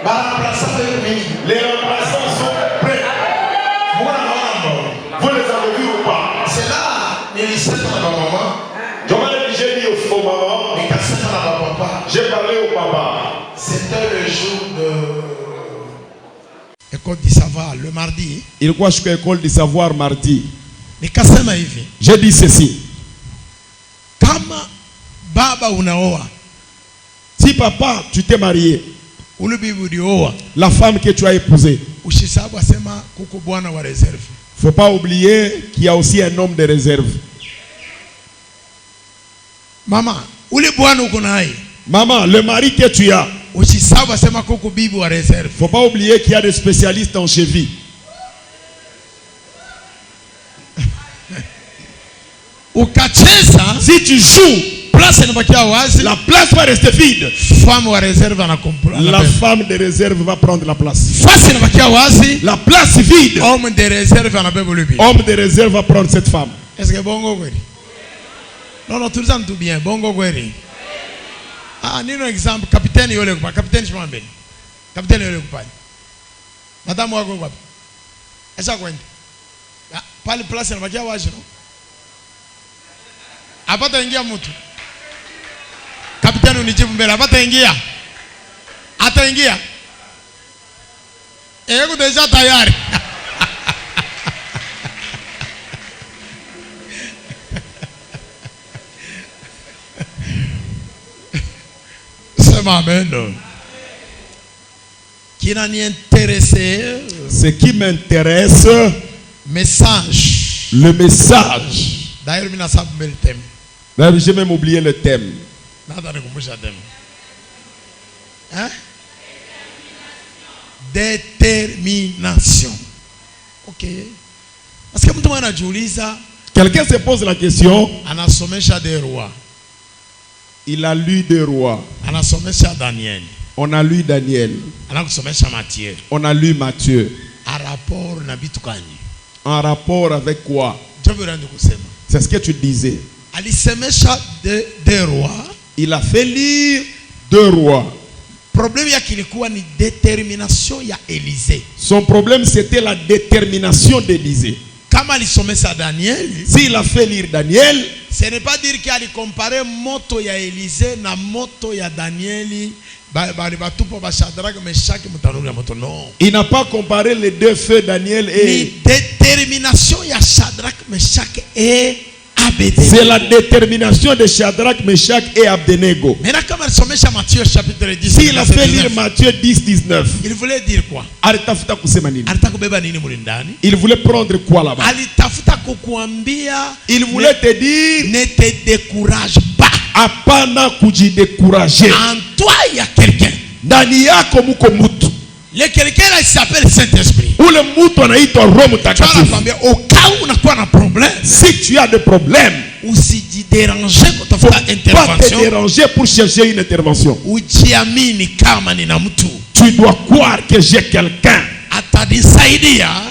Les remplaçants sont prêts. Vous les avez vus ou pas? C'est là. J'ai dit au maman. J'ai parlé au papa. C'était le jour de école du savoir, le mardi. Il croit que l'école du savoir mardi. J'ai dit ceci. Kama baba unaoa. Si papa, tu t'es marié. La femme que tu as épousée. Faut pas oublier qu'il y a aussi un homme de réserve. Maman, le mari que tu as. Faut pas oublier qu'il y a des spécialistes en cheville. Si tu joues, la place va rester vide. La femme de réserve va prendre la place. La place vide. Homme de réserve va prendre cette femme. Est-ce que bongo kweli? Non, tout le temps tout bien. Bongo kweli. Ah, nino exemple, capitaine yole kupa, capitaine Chimambe. Capitaine yole kupa. Madame wako kwa. Esa kwenda. Pale place na bakia waje no. Apata ingia mtu. Capitaine unijibu mbele, apata ingia. Ataingia. Yeye deja tayari. Amen. Ce qui m'intéresse, message. Le message. D'ailleurs, j'ai même oublié le thème. Hein? Détermination. Ok. Parce que quelqu'un se pose la question. Il a lu des rois. On a lu Daniel. On a lu Matthieu. En rapport avec quoi? C'est ce que tu disais. Il a fait lire 2 rois. Son problème c'était la détermination d'Élisée. S'il a fait lire Daniel, ce n'est pas dire qu'il a comparé moto ya Élisée na moto ya Daniel. Il n'a pas comparé les 2 feux Daniel et détermination ya Shadrach, Meshach et Abednego. C'est la détermination de Shadrach, Meshach et Abednego. S'il a fait lire Matthieu 10, 19, il voulait dire quoi? Il voulait prendre quoi là-bas? Il voulait te dire, ne te décourage pas. Apana kujidécourager. En toi il y a quelqu'un. Ndani yako muko mutu. Le quelqu'un là il s'appelle Saint-Esprit. Ule mutu anaitwa Roho Mtakatifu. Au cas où on a quoi un problème. Si tu as des problèmes, ou si tu déranger quand tu fais intervention. Pas te déranger pour chercher une intervention. Tu dois croire que j'ai quelqu'un.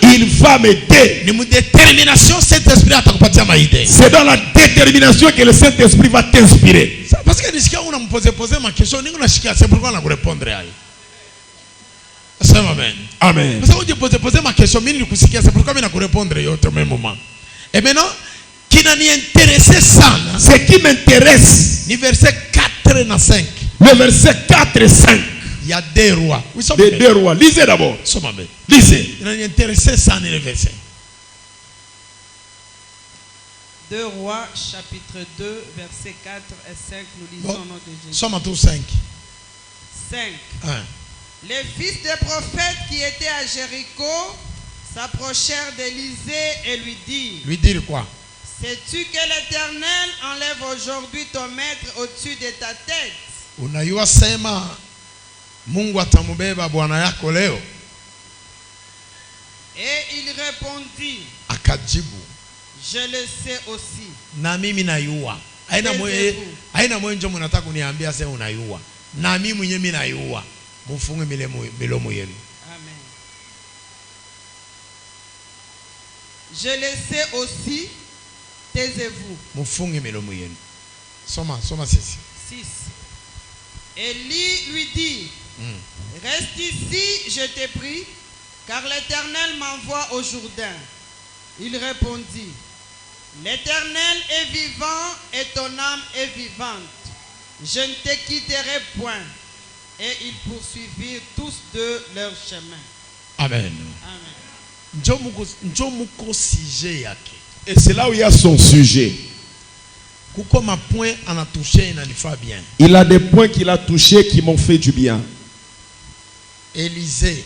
Il va m'aider. C'est dans la détermination que le Saint-Esprit va t'inspirer. Parce que on me pose ma question, c'est pourquoi on répondre à elle. Amen. Amen. Parce que on pose ma question, c'est pourquoi on répondre au même moment. Et maintenant, qui n'a ni intéressé ça. Ce qui m'intéresse. Ni verset 4 et 5. Le verset 4 et 5. Il y a 2 rois. Des 2 rois. Lisez d'abord. Lisez. Il n'a ni intéressé ça ni le verset. 2 Rois, chapitre 2, versets 4 et 5, nous lisons au nom de Jésus. Somme à tout 5. 5. Les fils des prophètes qui étaient à Jéricho s'approchèrent d'Élisée et lui dirent. Lui dire quoi? Sais-tu que l'Éternel enlève aujourd'hui ton maître au-dessus de ta tête? Unajua sema Mungu atamubeba bwana yako leo. Et il répondit. Akajibu. Je le sais aussi. Na mimi nayua. Haina mwenjo mnataka kuniambia sasa unayua. Na mimi mwenyewe mimi nayua. Mufunge milomo yenu. Amen. Je le sais aussi. Taisez-vous. Mufunge milomo yenu. Soma ceci. 6. Élie lui dit, Reste ici, je t'ai pris, car l'Éternel m'envoie au Jourdain. Il répondit, l'Éternel est vivant et ton âme est vivante. Je ne te quitterai point. Et ils poursuivirent tous deux leur chemin. Amen. Et c'est là où il y a son sujet. Il a des points qu'il a touchés qui m'ont fait du bien. Élisée.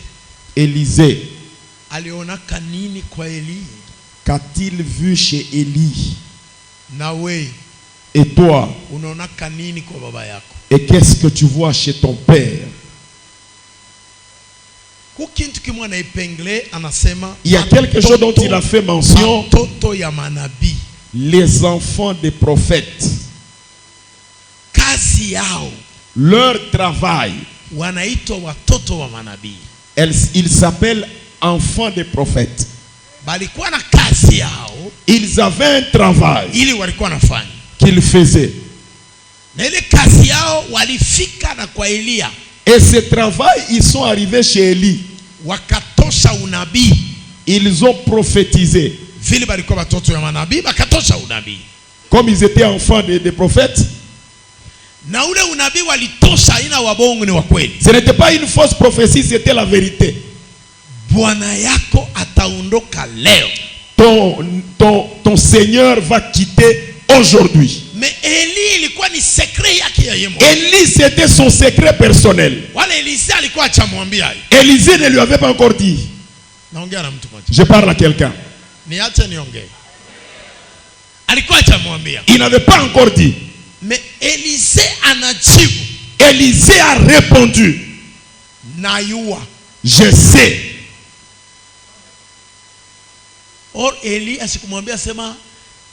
Qu'a-t-il vu chez Élie? Et toi? Et qu'est-ce que tu vois chez ton père? Il y a quelque chose dont il a fait mention. Les enfants des prophètes. Leur travail. Ils s'appellent enfants des prophètes. Ils avaient un travail qu'ils faisaient. Et ce travail, ils sont arrivés chez Élie. Ils ont prophétisé. Comme ils étaient enfants des prophètes. Ce n'était pas une fausse prophétie, c'était la vérité. Ton Seigneur va quitter aujourd'hui. Mais Élie c'était son secret personnel. Élisée ne lui avait pas encore dit. Je parle à quelqu'un. Il n'avait pas encore dit. Mais Élisée a répondu. Je sais. Or Élie asikumwambia sema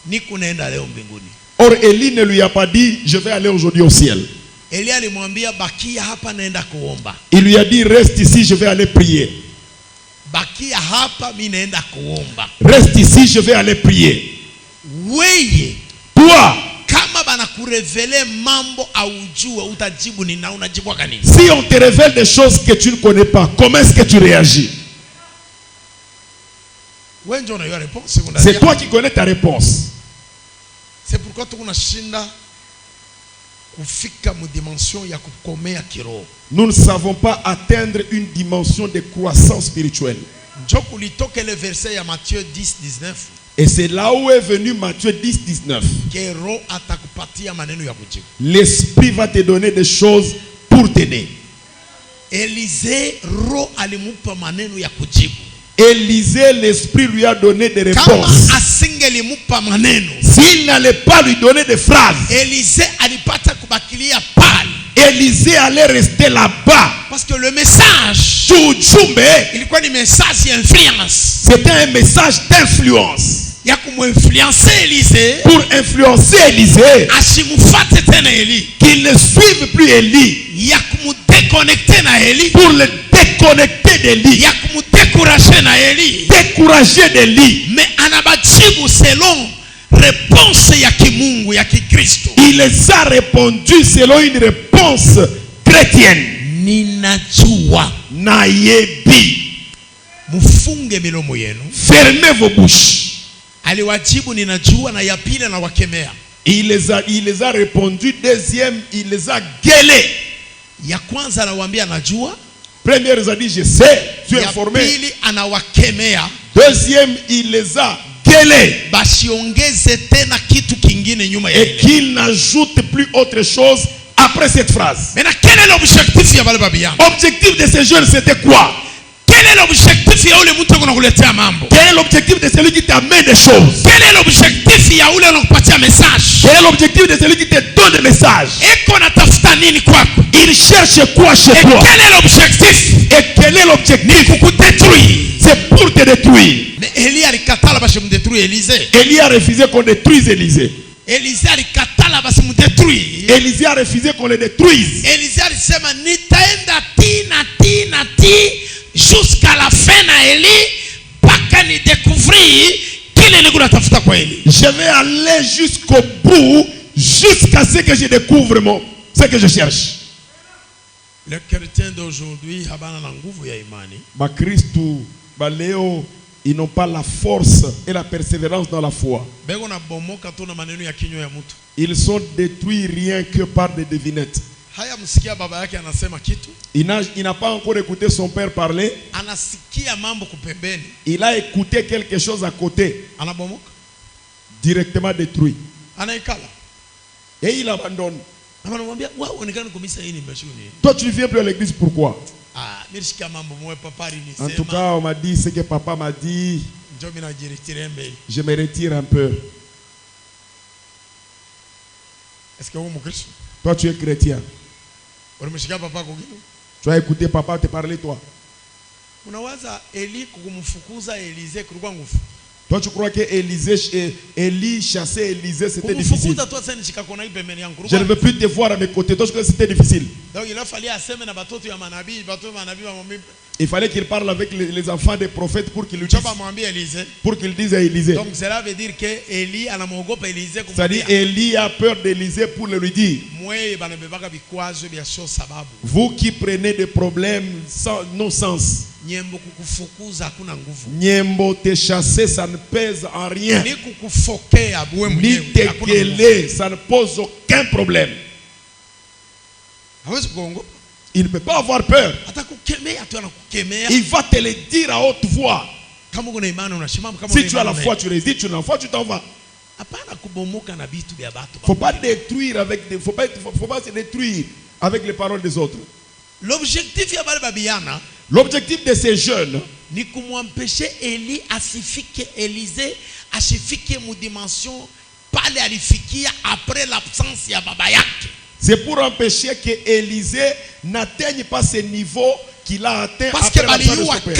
niko naenda leo mbinguni. Or Élie ne lui a pas dit je vais aller aujourd'hui au ciel. Élie alimwambia bakia hapa naenda kuomba. Il lui a dit reste ici, je vais aller prier. Bakia hapa mimi naenda kuomba. Reste ici, je vais aller prier. Weye, toi, kama banakurevele mambo aujue utajibu ni na unajibu kanini? Si on te révèle des choses que tu ne connais pas, comment est-ce que tu réagis? C'est toi qui connais ta réponse. C'est pourquoi tu unashinda kufika mu dimension ya kukomea kiroho. Nous ne savons pas atteindre une dimension de croissance spirituelle. Njoo litoke le verset ya Matthieu 10:19. Et c'est là où est venu Matthieu 10:19. L'esprit va te donner des choses pour t'aider. Élisée l'esprit lui a donné des réponses. S'il n'allait pas lui donner des phrases, Élisée allait rester là-bas. Parce que le message, c'était un message d'influence. Pour influencer Élisée, qu'il ne suive plus Élie, pour le déconnecter d'Élie, décourager d'Élie. Mais anabajibu selon réponse ya kimungu ya kikristo. Il les a répondu selon une réponse chrétienne. Ninajua nayebi. Mufunge milomo yenu. Fermez vos bouches. Aliwajibu ninajua na ya pili na wakemea. Il les a répondu. Deuxième, il les a gueulés. Ya kwanza anawaambia najua. Première, il a dit je sais, tu es informé. Ya pili anawakemea. Deuxième, il les a gueulés. Basiongeze tena kitu kingine nyuma ya. Et qu'il n'ajoute plus autre chose après cette phrase. Mais quel est l'objectif ya bale babiyan? Objectif de ces jeunes, c'était quoi? Quel est l'objectif ya ule mtu anakuletea mambo? Quel est l'objectif de celui qui t'amène des choses? Quel est l'objectif ya ule anakupatia message? Quel est l'objectif de celui qui te donne des messages? Eko natafuta nini kwako? Il cherche quoi chez toi? Quel est l'objectif? Et quel est l'objectif? Kukudétruire. C'est pour te détruire. Mais Élie alikatala basimudétruire Élisée. Élie a refusé qu'on détruise Élisée. Élisée alikatala basimudétruire. Élisée a refusé qu'on le détruise. Élisée alisema nitaenda ti jusqu'à la fin na Élie paka ni découvrir kile niko natafuta kwa Élie. Je vais aller jusqu'au bout jusqu'à ce que je découvre ce que je cherche. Les chrétiens d'aujourd'hui habana na nguvu ya imani. Ba Kristu ba leo ils n'ont pas la force et la persévérance dans la foi. Beko na bomoka tu na maneno ya kinywa ya mtu. Ils sont détruits rien que par des devinettes. Haya msikia baba yake anasema kitu. Il n'a pas encore écouté son père parler. Anasikia mambo kupembeni. Il a écouté quelque chose à côté. Anabomoka. Directement détruit. Anaikala. Et il abandonne. Toi tu ne viens plus à l'église, pourquoi? En tout cas on m'a dit ce que papa m'a dit. Je me retire un peu. Est-ce que vous êtes chrétien? Toi tu es chrétien. Tu as écouté papa te parler toi. Toi tu crois que Élie chassait Élisée, c'était difficile. Je ne veux plus te voir à mes côtés. Toi je crois que c'était difficile. Donc il fallait qu'il parle avec les enfants des prophètes pour qu'ils lui disent. Pour qu'ils disent à Élisée. Donc cela veut dire que Élie c'est-à-dire Élie a peur d'Élisée pour le lui dire. Vous qui prenez des problèmes sans non sens. Nyembo te chasser, ça ne pèse en rien. Ni te gueuler, ça ne pose aucun problème. Il ne peut pas avoir peur. Il va te le dire à haute voix. Si tu as la foi, tu résistes. Tu n'as la foi, tu t'en vas. Faut pas détruire avec faut pas se détruire avec les paroles des autres. L'objectif de ces jeunes ni kumwempeshe Eli asifike Élisée asifike mu dimension pale alifikia après l'absence ya baba yake. C'est pour empêcher que Élisée n'atteigne pas ce niveau qu'il a atteint parce après l'absence de son père.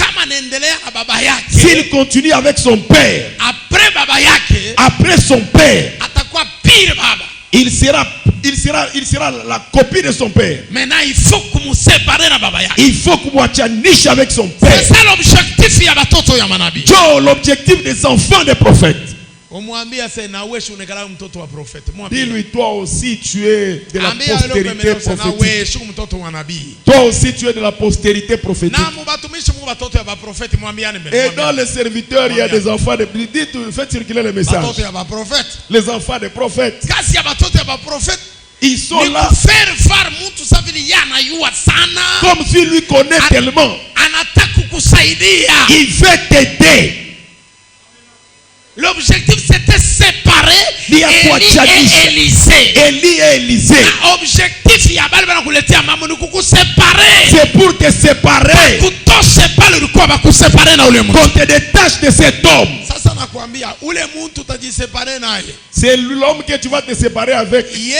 S'il continue avec son père, après baba yake, après son père, atakuwa pire baba. Il sera la copie de son père. Maintenant, il faut que nous séparer na baba yake. Il faut que nous niche avec son père. C'est ça l'objectif ya batoto ya manabii. L'objectif des enfants des prophètes. Dis-lui, toi aussi tu es de la postérité prophétique. Toi aussi tu es de la postérité prophétique. Et dans les serviteurs, il y a des enfants de... Dites, faites circuler le message. Les enfants des prophètes. Ils sont là comme si lui connaît tellement. Il veut t'aider. L'objectif c'était séparer Élie et Élisée. L'objectif c'est pour te séparer. Qu'on te détache de cet homme. C'est l'homme que tu vas te séparer avec. Lui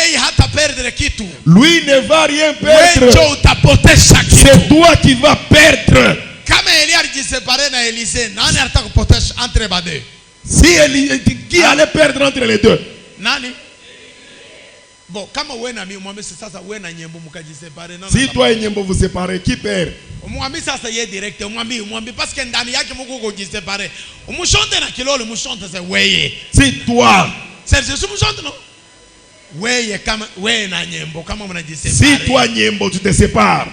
ne va rien perdre. C'est toi qui vas perdre. Si qui allait perdre entre les deux? Nani? Bon, si toi et Nyembo vous séparez, qui perd? Si toi, si toi Nyembo tu te sépares,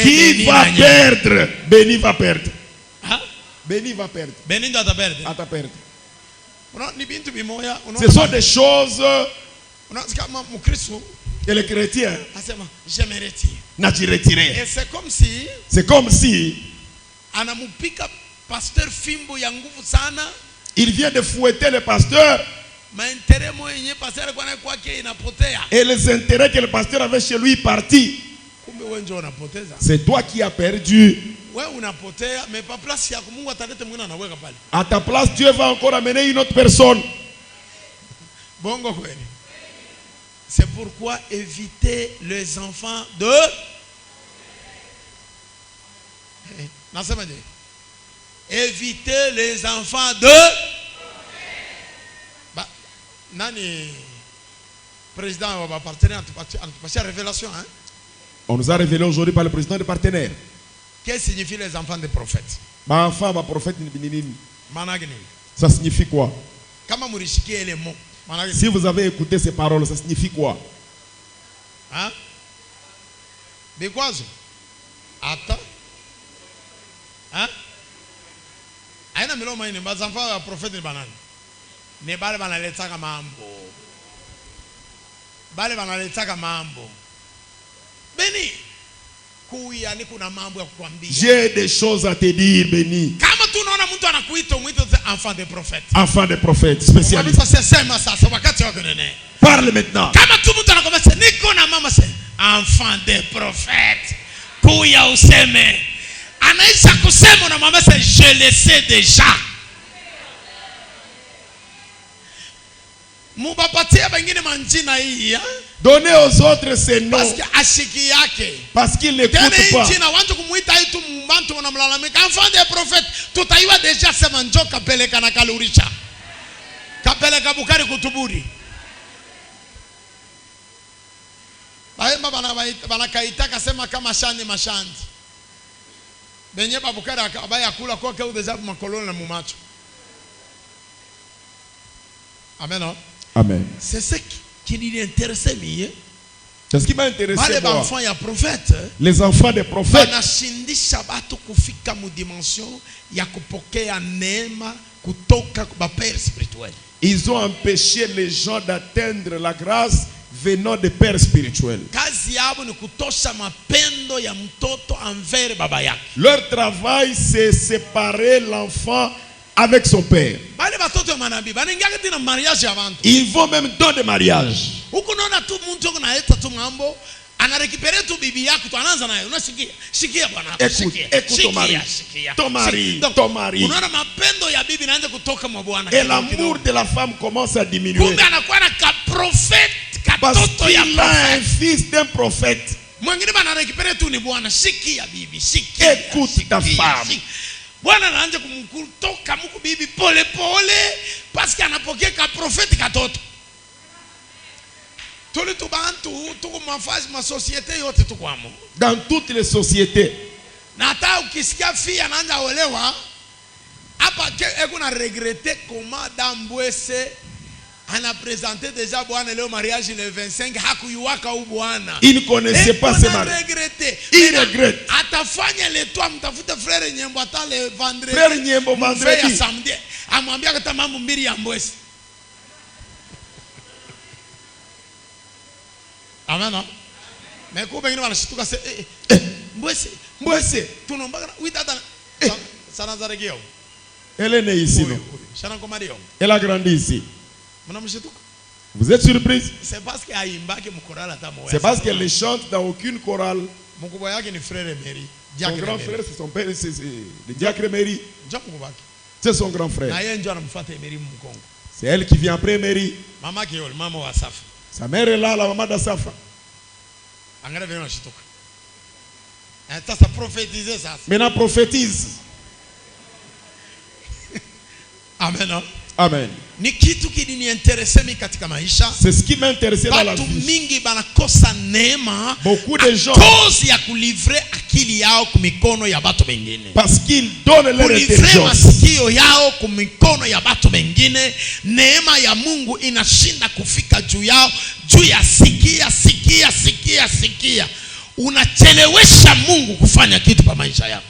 qui va perdre? Béni va perdre. Béni va perdre. Béni doit perdre. À ta perdre. Ce sont des choses que les chrétiens n'ont retiré. Et c'est comme si il vient de fouetter le pasteur. Et les intérêts que le pasteur avait chez lui partis. C'est toi qui as perdu. À ta place, Dieu va encore amener une autre personne. C'est pourquoi éviter les enfants de... Éviter les enfants de... Nani président va partenaire en révélation, hein? On nous a révélé aujourd'hui par le président des partenaires. Qu'est-ce que signifie les enfants des prophètes? Ça signifie quoi? Les mots. Si vous avez écouté ces paroles, ça signifie quoi? Hein? Bikwazo. Ata. Hein? Aina miloma ini bazamfa ya prophet ni banani. Ne bale banaletaka mambo. Bale banaletaka mambo. Beni. Kuya ni kuna mambo ya kukwambia. J'ai des choses à te dire, Béni. Kama tunaona mtu anakuita umwite enfant de prophète. Enfant de prophète, spécialiste. Parle maintenant. Kama tu mtu anakwambia niko na mama se enfant de prophète. Kuya useme. Anaisha kusema na mama se je le sais déjà. Mubapatia bengine manjina hii ya. Donnez aux autres ces noms. Parce que ashiki yake. Parce qu'ils n'écoutent pas. Tena injina wantu kumuita itu mbantu wanamlalamika enfant de prophète. Tutaiwa deja sema njoo kapeleka na kalurisha. Kapeleka Bukari kutuburi. Baemba banakaitaka sema kama shandi mashandi. Benye Bukari abaya kula kwa keu deja makoloni na mumacho. Amen. Amen. C'est ce qui lui intéressait mieux. C'est ce qui m'a intéressé. Les enfants, il y a prophètes. Les enfants des prophètes. Banashindisha batu kufika mu dimension ya kupokea neema kutoka kwa père spirituel. Ils ont empêché les gens d'atteindre la grâce venant des pères spirituels. Kazi yabo ni kutosha mapendo ya mtoto envers baba yake. Leur travail c'est séparer l'enfant avec son père. Ils vont même dans des mariages. Écoute ton mari. Et l'amour de la femme commence à diminuer. Parce qu'il a un fils d'un prophète. Écoute ta femme. Bwana anaanza kumkutoka mku bibi pole pole parce que anapokea ka prophet katoto. Tuli tubantu tuko mafasi ma société yote tukwamo. Dans toutes les sociétés. Na hata ukisikia fia anaanza olewa hapa kuna regretter comment Dambwese ana présenté déjà bwana leo mariage le 25 hakuyuwaka u bwana. Il ne connaissait pas ce mariage. Il regrette. Atafanya le toi mtafute frère Nyembo ata le vendredi. Frère Nyembo vendredi. Samedi. Amwambia kata mambo mbili ya Mbwese. Amen. Mais ko bengine wanashituka se Mbwese tunomba witata sana zaregeo. Elle est née ici non. Shana komario. Elle a grandi ici. Vous êtes surprise? C'est parce c'est parce qu'elle ne chante dans aucune chorale. Son grand frère, c'est son père, c'est le diacre Emery. C'est son grand frère. C'est elle qui vient après Emery. Sa mère est là, la maman d'Asafa. Maintenant prophétise. Amen. Amen. Ni kitu kiliniinteresse mimi katika maisha. C'est ce qui m'intéressait dans la vie. Watu mingi banakosa neema. Beaucoup de gens cause ya kulivrer akili yao kumikono ya batu bengine. Parce qu'ils donnent leur intelligence. Masikio yao kumikono ya batu bengine. Neema ya Mungu inashinda kufika juu yao. Juu ya sikia. Unachelewesha Mungu kufanya kitu pa maisha yako.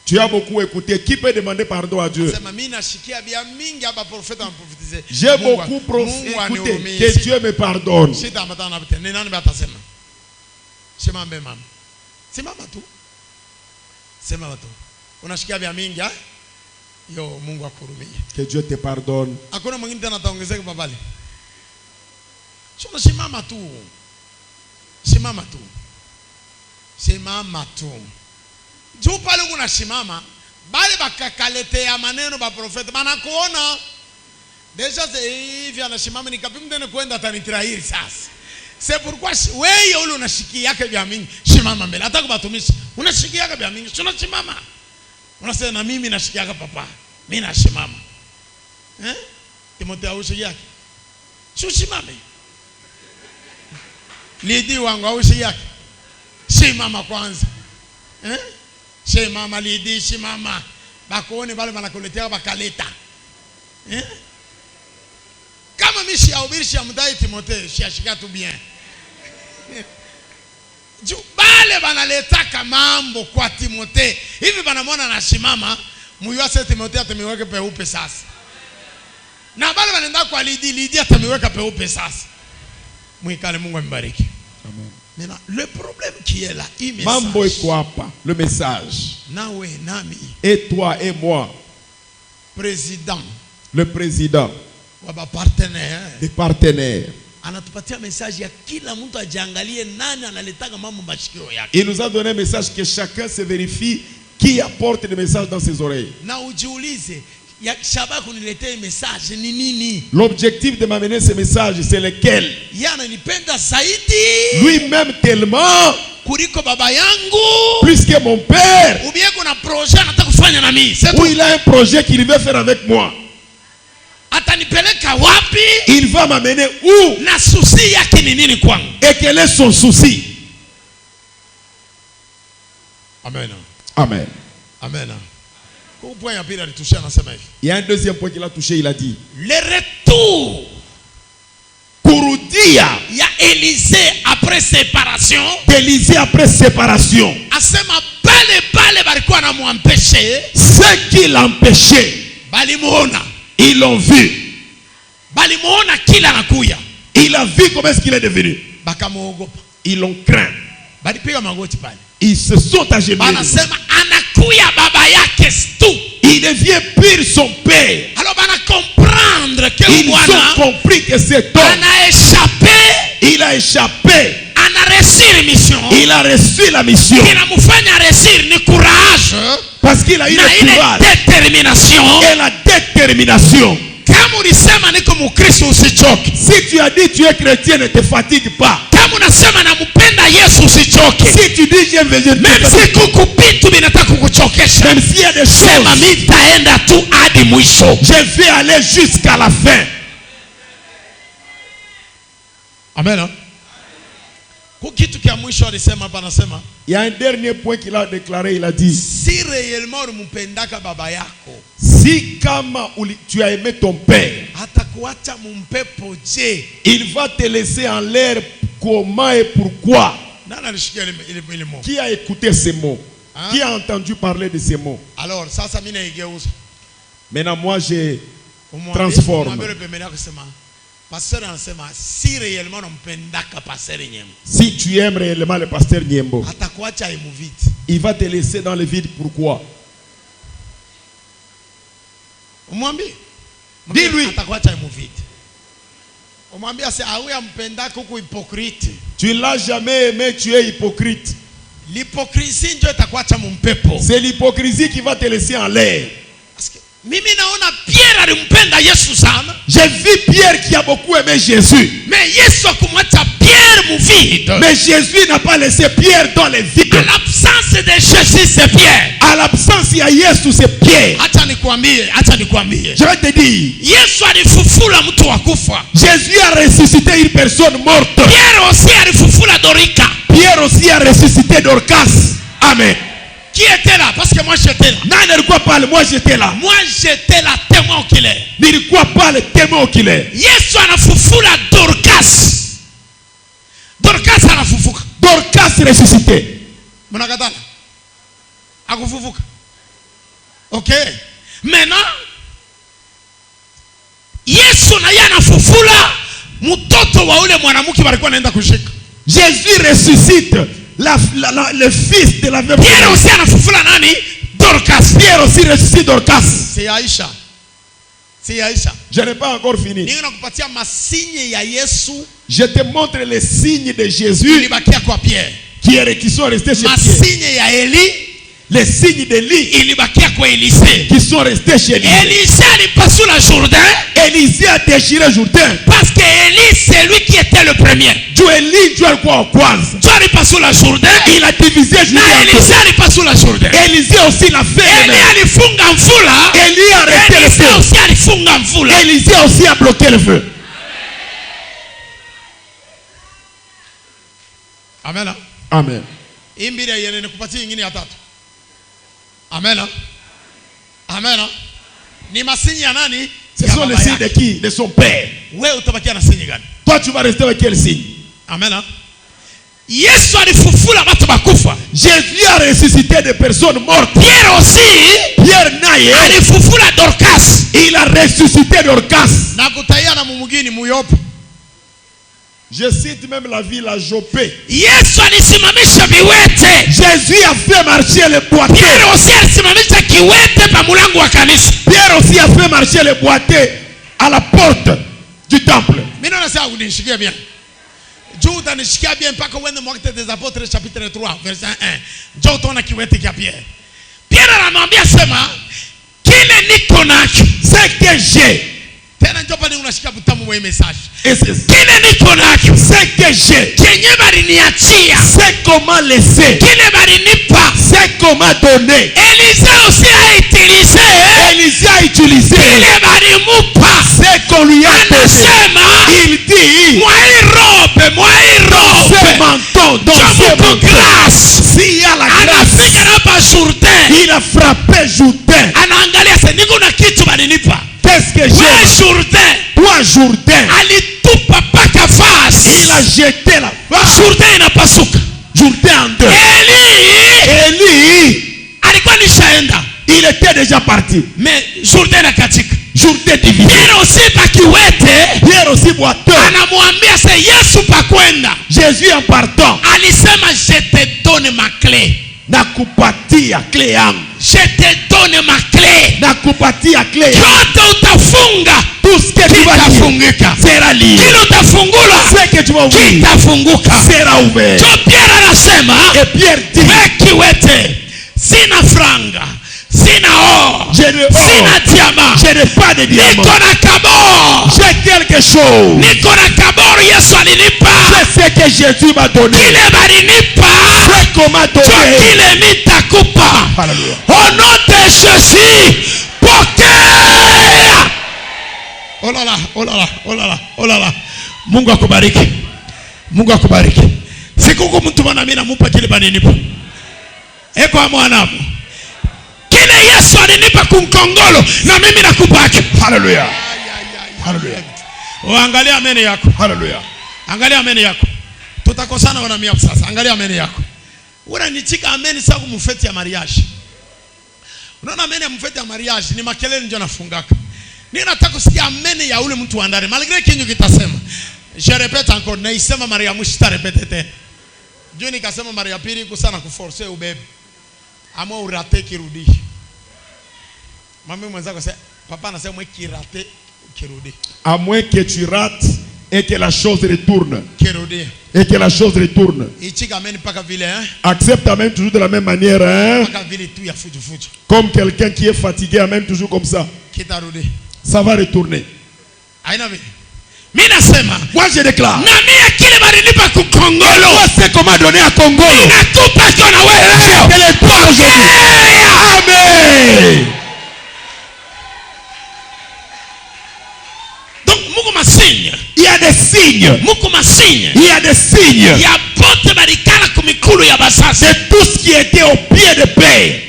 Tu as beaucoup écouté. Qui peut demander pardon à Dieu? J'ai beaucoup écouté. Que Dieu me pardonne. Que Dieu te pardonne. Simama tu. Juu pale kuna simama, bale bakakaletea maneno ba profeta banakuona. Deja hivi anasimama nikapimda na kwenda atanitrairi sasa. C'est pourquoi wewe ule unashikia yake vya mingi, simama mbele. Hata kubatumisha, unashikia yake vya mingi, unasimama. Unasema na mimi nashikia yake papa. Mimi nasimama. Timotheo ushikia yake. Usimame. Lidi wangu aushi yake. Simama kwanza. Simama Lidi, simama. Bakoni bale banakuletea bakaleta. Kama mimi siahubiri siamdai Timotheo, siashika tu bien. Bale banaletaka mambo kwa Timotheo. Hivi banamwona anasimama, muyuase Timotheo atamiweke peupe sasa. Na bale banaenda kwa Lidia atamiweka peupe sasa. Mwikale, Mungu ambariki. Amen. Maintenant, le problème qui est là, il message. Mambo iko hapa, le message. Nawe nami. Et toi et moi. Président. Le président. Waba partenaire. Les partenaires. Anatupatia message ya kila mtu ajiangalie nani analetaka mambo mashikio yake. Il nous a donné un message que chacun se vérifie qui apporte le message dans ses oreilles. Na ujiulize, ya shaba kuniletea message ni nini? L'objectif de m'amener ce message, c'est lequel? Yana nipenda zaidi. Lui-même tellement. Kuliko baba yangu. Plus que mon père. Ou bien kuna projet anataka kufanya na mimi. Ou il a un projet qu'il veut faire avec moi. Atanipeleka wapi? Il va m'amener où? Na souci yake ni nini kwangu? Et quel est son souci? Amen. Amen. Amen. Il y a un deuxième point qu'il a touché, il a dit. Le retour. Kurudia. Il y a Élisée après séparation. Élisée après séparation. Asema bale balikuwa na muempêcher. Ceux qui l'empêchaient. Balimuona. Ils l'ont vu. Balimuona kila nakuya. Il a vu comment est-ce qu'il est devenu. Bakamuogopa. Ils l'ont craint. Balipiga magoti pale. Ils se sont agenouillés. Banasema anakuya baba yake stu. Il devient pire son père. Alors bana comprendre que ils ont compris que cet homme a échappé. Il a échappé. Ana reçu la mission. Il a reçu la mission. Inamufanya réussir ni courage. Parce qu'il a eu le courage. Détermination. Et la détermination. Si tu as dit tu es chrétien, ne te fatigue pas. Si tu dis j'aime Jésus, même s'il y a des choses, je vais aller jusqu'à la fin. Amen. Il y a un dernier point qu'il a déclaré, il a dit: si réellement si kama tu as aimé ton père, il va te laisser en l'air. Comment et pourquoi? Qui a écouté ces mots? Qui a entendu parler de ces mots? Alors, maintenant moi je transforme. Si tu aimes réellement le pasteur Niembo, il va te laisser dans le vide. Pourquoi? Dis-lui. Tu l'as jamais aimé, tu es hypocrite. C'est l'hypocrisie qui va te laisser en l'air. J'ai vu Pierre qui a beaucoup aimé Jésus. Mais Jésus n'a pas laissé Pierre dans le vide. À l'absence de Jésus, c'est Pierre. À l'absence, il y a Jésus, c'est Pierre. Je vais te dire, Jésus a ressuscité une personne morte. Pierre aussi a ressuscité Dorcas. Amen. Qui était là? Parce que moi j'étais là. Moi j'étais là. Moi j'étais là, témoin oculaire. Nilikuwa pale témoin oculaire. Yesu anafufula Dorcas. Dorcas anafufuka. Dorcas ressuscité. Mnakatana? Akufufuka. OK. Maintenant Yesu na yeye anafufula mtoto wa ule mwanamke walikuwa naenda kushika. Jésus ressuscite le fils de la veuve. Pierre aussi anafufula nani? Dorcas. Pierre aussi ressuscite Dorcas. C'est Aïcha. C'est Aïcha. Je n'ai pas encore fini. Je te montre les signes de Jésus qui sont restés chez Pierre. Les signes d'Élie qui sont restés chez lui. Élisée a déchiré le Jourdain. Parce que Élie, c'est lui qui était le premier. Il a divisé Jourdain. Élisée aussi l'a fait. Élie a arrêté le feu. Élisée aussi a bloqué le feu. Amen. Amen. Amen. Amen. Ni masinyi ya nani? Ce sont les signes de qui? De son père. Toi tu vas rester avec quel signe? Amen. Yesu alifufula watu bakufa. Jésus a ressuscité des personnes mortes. Pierre aussi. Pierre naye alifufula Dorcas. Il a ressuscité Dorcas. Na kutayana mumugini muyope. Je cite même la ville à Jopé. Yesu alisimamisha viwete. Jésus a fait marcher les boiteux. Pierre aussi alisimamisha kiwete pa mulango wa kanisa. Pierre aussi a fait marcher les boiteux à la porte du temple. Mimi nasema unishikia bien. Juu utanishikia bien mpaka uende Actes des Apôtres chapitre 3 verset 1. Njoo utaona kiwete kia Pierre. Pierre anamwambia sema kile niko nacho, ce que j'ai. Tena njoo pale unashikia butamu wa message. Kile niko nacho, ce que j'ai. Kenye baliniachia, c'est comment laisser. Kile balinipa, c'est comment donner. Élisée aussi a utilisé. Élisée a utilisé. Kile balimupa, c'est qu'on lui a donné. Il dit moi ce menton, dans ce grâce. S'il y a la grâce, il a frappé Jourdain. Qu'est-ce que j'ai? Toi Jourdain. Il a jeté la face. Jourdain en deux. Élie, il était déjà parti. Mais Jourdain a katika. Jourdain divisé. Pierre aussi boiteux. Jésus en partant. Je te donne ma clé. Nakupatia clé yangu. Je te donne ma clé. Nakupatia clé. Yote utafunga. Tout ce que tu vas dire sera lié. Kile utafungula. Ce que tu vas ouvrir kitafunguka. Sera ouvert. Jo Pierre anasema. Et Pierre dit. Wekiwete. Sina franga. Sina or. Sina diamant. Je n'ai pas de diamant. Niko na kabor. J'ai quelque chose. Niko na kabor Yesu alinipa. C'est ce que Jésus m'a donné. Kile balinipa. C'est qu'on m'a donné. Kile nitakupa. Hallelujah. Au nom de Jésus. Pokea. Oh là là, oh là là, oh là là, oh là là. Mungu akubariki. Mungu akubariki. Sikuku mtu mwana mimi namupa kile baninipa. Eko mwanamu. Kile Yesu alinipa kumkongolo na mimi nakupaki. Hallelujah. Hallelujah. Angalia ameni yako. Hallelujah. Angalia ameni yako. Tutakosana wana mia sasa. Angalia ameni yako. Unanichika ameni sasa kumfeti ya mariage. Unaona ameni ya mfeti ya mariage ni makelele ndio nafungaka. Nini nataka kusikia ameni ya ule mtu wa ndani. Malgré kinyo kitasema. Je répète encore, naisema Maria mushita répète tena. Juu nikasema Maria pili kusana kuforce ubebe. Ama urate kirudi. Mami mwenzako sasa papa anasema mwe kirate kirudi. À moins que tu rates et que la chose retourne. Kirudi. Et que la chose retourne. Ichika ameni paka vile hein. Accepte amène toujours de la même manière hein. Paka vile tu ya fuju fuju. Comme quelqu'un qui est fatigué amène toujours comme ça. Kitarudi. Ça va retourner. Aina vile. Mimi nasema, moi je déclare. Na mimi kile balinipa ku Kongolo. C'est comment donner à Kongolo. Natupa kwa na wewe leo. Quel est toi aujourd'hui? Amen. Donc muko masigne. Il y a des signes. Muko masigne. Il y a des signes. Ya bote balikala kumikulu ya basasi. C'est tout ce qui était au pied de père.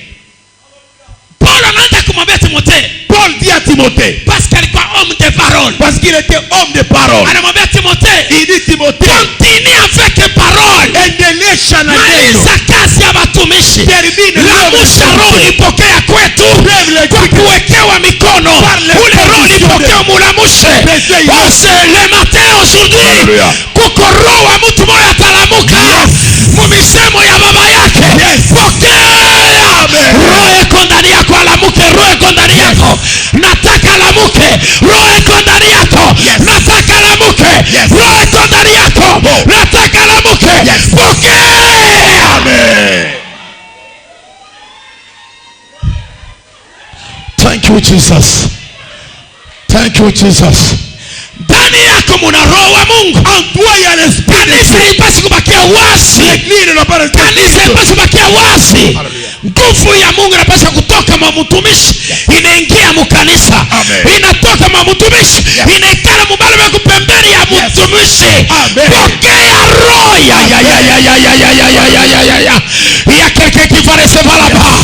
Paul anaanza kumwambia Timothée. Paul dit à Timothée. Parce qu'il était homme de parole. Parce qu'il était homme de parole. Anamwambia Timothée. Il dit Timothée. Continue avec parole. Endelesha na neno. Maliza kazi ya watumishi. Termine. Lamusha roho ipokea kwetu. Kwa kuwekewa mikono. Ule roho ipokea mulamushe. Parce le matin aujourd'hui. Kuko roho wa mtu moja atalamuka. Mumisemo ya baba yake. Pokea. Roho iko ndani yako alamuke. Roho iko ndani yako. Nataka alamuke. Roho iko ndani yako. Nataka alamuke. Roho iko ndani yako. Nataka alamuke. Pokea. Amen. Thank you Jesus. Thank you Jesus. Ndani yako muna roho wa Mungu. En toi il y a l'esprit. Kanisa ipasi kubakia wazi. L'église n'a pas le Kanisa ipasi kubakia wazi. Nguvu ya Mungu inapaswa kutoka mwa mtumishi inaingia mkanisa. Inatoka mwa mtumishi inaikala mbali wa kupembeni ya mtumishi. Pokea roho ya quelqu'un qui va recevoir là-bas.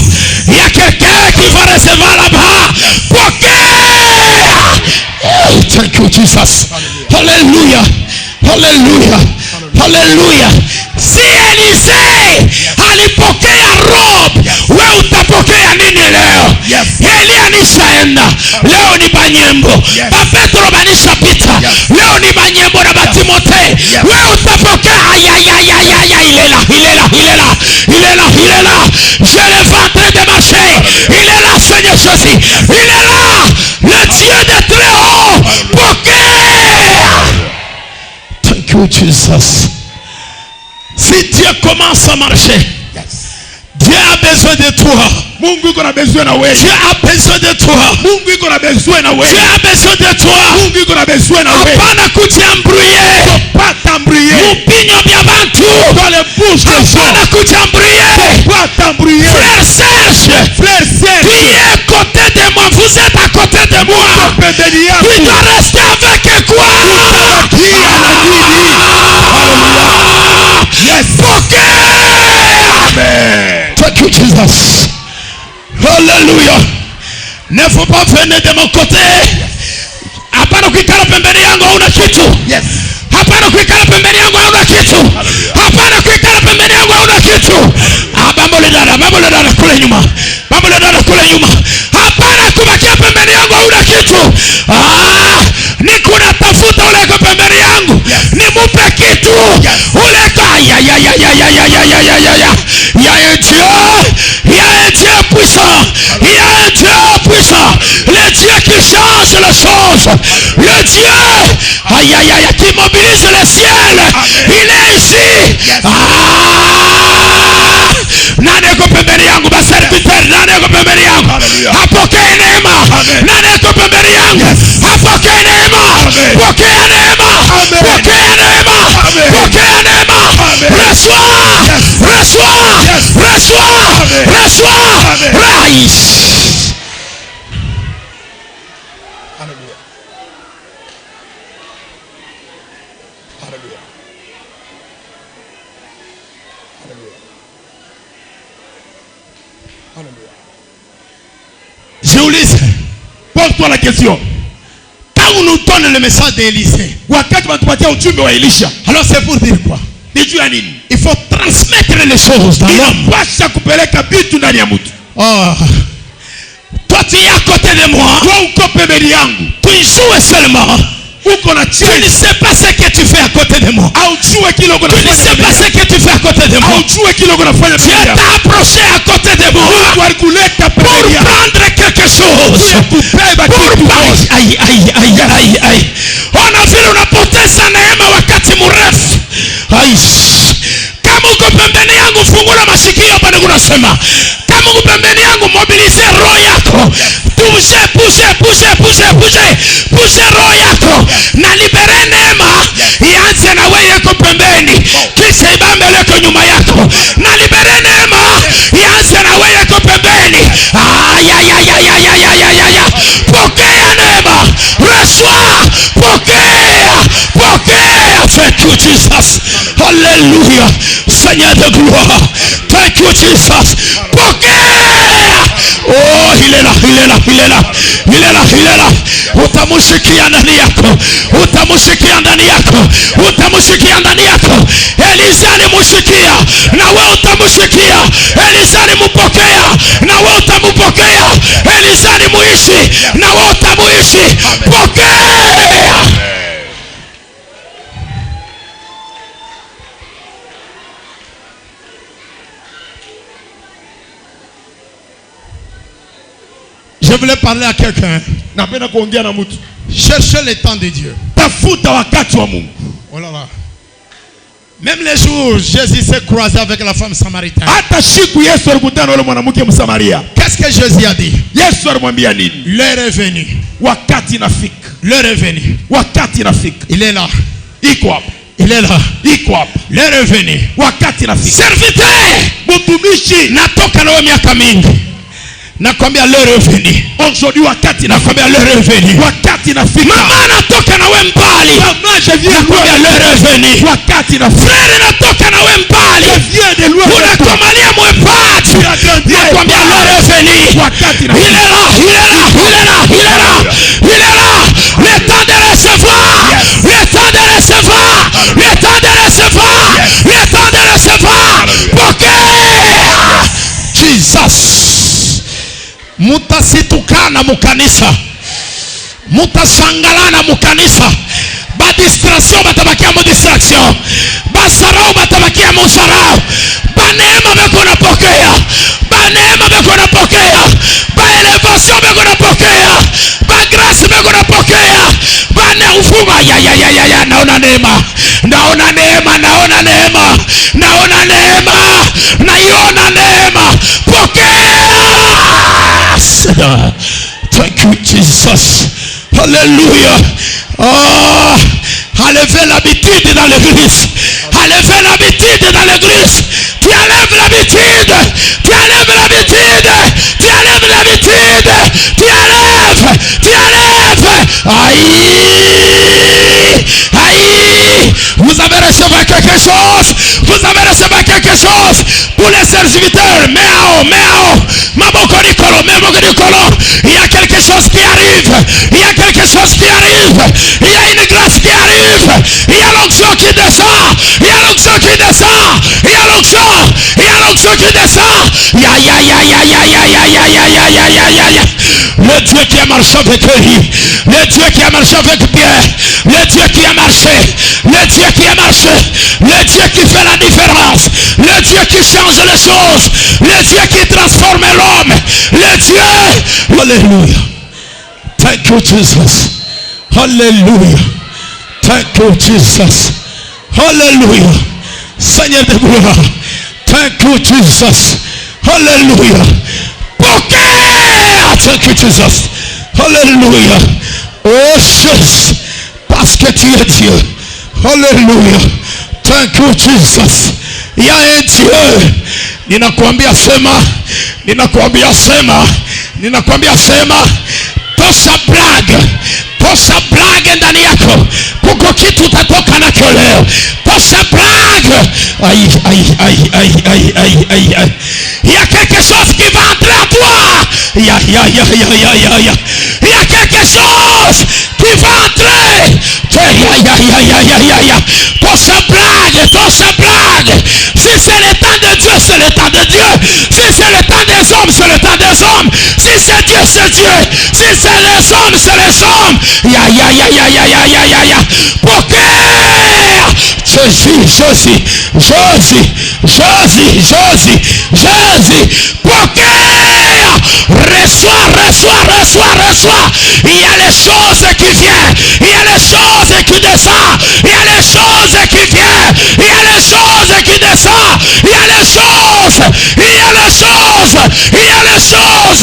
Il y a quelqu'un qui va recevoir là-bas. Pokea you, Jesus. Hallelujah. Hallelujah. Hallelujah. Si Elisee alipokea robe, wewe utapokea nini leo? Elia anishaenda, leo ni banyembo. Petro banisha pita, leo ni banyembo na Timotheo. Wewe utapokea ilela. Je le ventre de marcher. Il est là, Seigneur Jésus. Il est là, le Dieu de très haut. Pokea. Thank you, Jesus. Si Dieu commence à marcher, Dieu a besoin de toi. Mungu iko na besoin na wewe. Dieu a besoin de toi. Mungu iko na besoin na wewe. Dieu a besoin de toi. Mungu iko na besoin na wewe. Hapana kujiambrouiller. Pas t'embrouiller. Mupinyo bya bantu. Dans les bouches des gens. Hapana kujiambrouiller. Pas t'embrouiller. Frère Serge. Frère Serge. Qui est à côté de moi. Vous êtes à côté de moi. Tu dois rester avec quoi? Yes. Amen. Thank you, Jesus. Hallelujah. Ne faut pas venir de mon côté. Hapana kuikala pembeni yangu hauna kitu. Yes. Hapana kuikala pembeni yangu hauna kitu. Hapana kuikala pembeni yangu hauna kitu. Mambo le dada kule nyuma. Mambo le dada kule nyuma. Hapana kubakia pembeni yangu hauna kitu. Niko natafuta ule kwa pembeni yangu. Nimupe kitu. Ule kwa ya Dieu puissant. Il y a un Dieu puissant. Le Dieu qui change les choses. Le Dieu qui mobilise le ciel. Il est ici. Nani yuko pembeni yangu? Baserviteur, nani yuko pembeni yangu? Apokee neema. Nani yuko pembeni yangu? Apokee neema. Pokea neema. Pokea neema. Pokea neema. Reçois. Rise. Hallelujah. Hallelujah. Hallelujah. Hallelujah. J'ulize, pose-toi la question. Quand on nous donne le message d'Élisée, wakati wanatupatia ujumbe wa Elisha, alors c'est pour dire quoi? ni juu ya nini? Il faut transmettre les choses dans l'homme. Inapasha kupeleka vitu ndani ya mtu. Toi tu es à côté de moi. Toi uko pembeni yangu. Tu joues seulement. Uko na tu ne sais pas ce que tu fais à côté de moi. Tu ne sais pas ce que tu fais à côté de moi. Tu es approché à côté de moi pour prendre quelque chose. Aïe. On a vu unapoteza neema wakati mrefu. Kama uko pembeni yangu fungula masikio hapa na kunasema. Kama uko pembeni yangu mobilize roho yako. Pushe roho yako. Na libere neema. Ianze na wewe yako pembeni. Kisha ibambe leko nyuma yako. Na libere neema. Ianze na wewe yako pembeni. Pokea neema. Reçois. Pokea. Thank you, Jesus. Hallelujah. Seigneur de gloire. Thank you, Jesus. Pokea. Oh, il est là. Utamushikia ndani yako. Elisa alimushikia, na wewe utamushikia. Elisa alimupokea, na wewe utamupokea. Elisa alimuishi, na wewe utamuishi. Pokea. Je voulais parler à quelqu'un. Napenda kuongea na mtu. Cherchez le temps de Dieu. Tafuta wakati wa Mungu. Oh là là. Même les jours Jésus s'est croisé avec la femme samaritaine. Hata siku Yesu alikutana na yule mwanamke Msamaria. Qu'est-ce que Jésus a dit? Yesu alimwambia nini? L'heure est venue. Wakati inafika. L'heure est venue. Wakati inafika. Il est là. Iko hapa. Il est là. Iko hapa. L'heure est venue. Wakati inafika. Serviteur, mtumishi, natoka na wewe miaka mingi. Nakwambia l'heure est venue. Aujourd'hui wakati nakwambia l'heure est venue. Wakati inafika. Mama natoka na wewe mbali. Mama je viens nakwambia l'heure est venue. Wakati inafika. Frère natoka na wewe mbali. Je viens de loin. Unakomalia mwepati. Nakwambia l'heure est venue. Wakati inafika. Il est là. Le temps de recevoir. mukanisa. Mutasangalana mukanisa. Ba distraction batabakia mu distraction. Ba sarau batabakia mu sarau. Ba neema beko napokea. Ba neema beko napokea. Ba elevation beko napokea. Ba grace beko napokea. Ba neufuma ya naona neema. Naona neema, naona neema. Naona neema. Naiona neema. Pokea. Thank you Jesus. Alléluia. Oh, enlevez l'habitude dans l'église. Enlevez l'habitude dans l'église. Tu enlèves l'habitude. Tu enlèves l'habitude. Tu enlèves l'habitude. Tu enlèves. Tu enlèves. Aïe. Aïe. Vous avez reçu quelque chose. Vous avez reçu quelque chose. Pour les serviteurs. Mais en haut. Mais en haut. Maboko Nicolo. Maboko Nicolo. Il y a quelque chose qui arrive. Il y a quelque chose qui arrive. Il y a une grâce qui arrive. Il y a l'onction qui descend. Il y a l'onction qui descend. Il y a l'onction. Il y a l'onction qui descend. Le Dieu qui a marché avec Élie. Le Dieu qui a marché avec Pierre. Le Dieu qui a marché. Le Dieu qui a marché. Le Dieu qui fait la différence. Le Dieu qui change les choses. Le Dieu qui transforme l'homme. Le Dieu. Alléluia. Thank you Jesus. Hallelujah. Thank you Jesus. Hallelujah. Seigneur de gloire. Thank you Jesus. Hallelujah. Pokea. Thank you Jesus. Hallelujah. Oh Jesus. Parce que tu es Dieu. Hallelujah. Thank you Jesus. Il y a un Dieu. Ninakwambia sema. Ninakwambia sema. Ninakwambia sema. Tosha blague ndani yako. Kuko kitu utatoka nacho leo. Tosha blague. Aïe. Il y a quelque chose qui va entrer à toi. Il y a quelque chose qui va entrer. Tosha blague. Si c'est le temps de Dieu, c'est le temps de Dieu. Si c'est le temps des hommes, c'est le temps des hommes. Si c'est Dieu, c'est Dieu. Si c'est les hommes, c'est les hommes. Pokea. Jésus. Pokea. Reçois. Il y a les choses qui viennent. Il y a les choses qui descendent. Il y a les choses qui viennent. Il y a les choses qui descendent. Il y a les choses. Il y a les choses. Il y a les choses.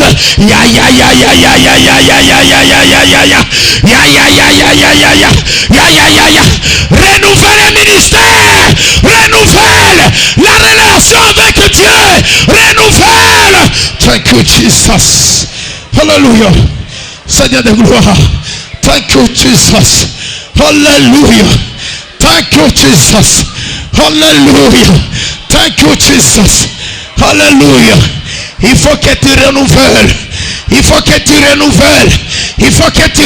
Renouvelle le ministère. Renouvelle la relation avec Dieu. Renouvelle. Thank you Jesus. Hallelujah. Seigneur de gloire. Thank you Jesus. Hallelujah. Thank you Jesus. Hallelujah. Thank you Jesus. Hallelujah. Il faut que tu renouvelles. Il faut que tu renouvelles. Il faut que tu